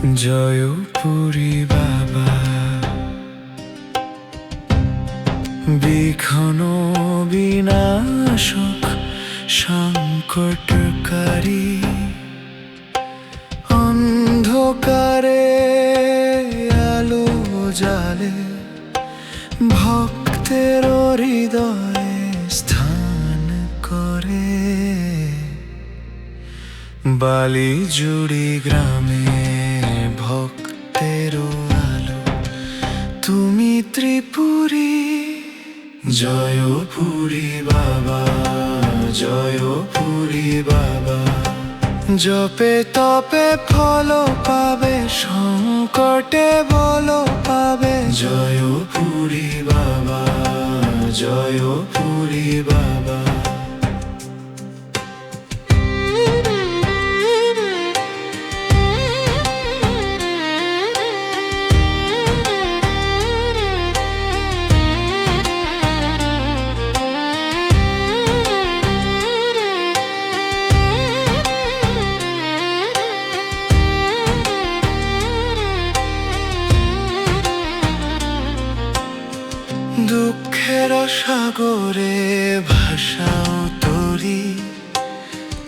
জয়পুরি বাবা, বিঘ্ন বিনাশক সংকটকারী, অন্ধকারে আলো জালে ভক্তের হৃদয়ে স্থান করে। বালিজুড়ি গ্রামে ভক্তের আলো, তুমি ত্রিপুরী। জয়পুরি বাবা, জয়পুরি বাবা, জপে তপে ফল পাবে, সংকটে বল পাবে। জয়পুরি বাবা, জয়পুরি বাবা। দুঃখের সাগরে ভাষাও তরি,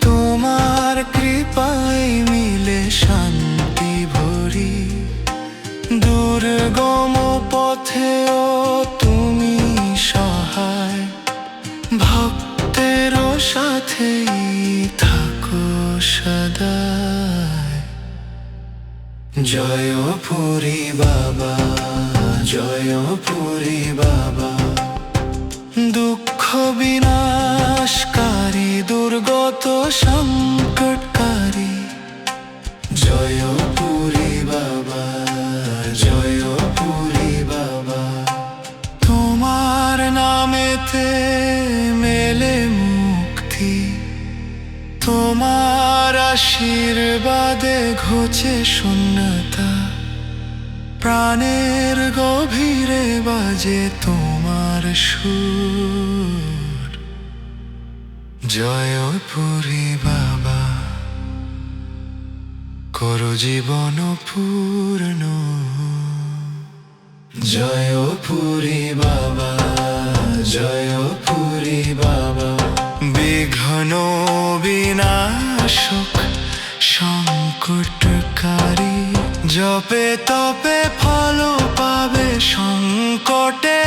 তোমার কৃপায় মিলে শান্তি ভরি। দুর্গম পথেও তুমি সহায়, ভক্তের সাথেই থাকো সদায়। জয়পুরি বাবা, জয়পুরি বাবা, দুঃখ বিনাশকারী, দুর্গত সংকটকারী। জয়পুরি বাবা, জয়পুরি বাবা, তোমার নামেতে মেলে মুক্তি, তোমার আশীর্বাদে ঘোচে শূন্যতা। প্রাণের গভীরে বাজে তোমার সুর। জয়পুরি বাবা, করো জীবন পূর্ণ। জয়পুরি বাবা, জয়পুরি বাবা, বিঘ্ন বিনাশক সংকটকারী। জপে তপে ফল পাবে, সংকটে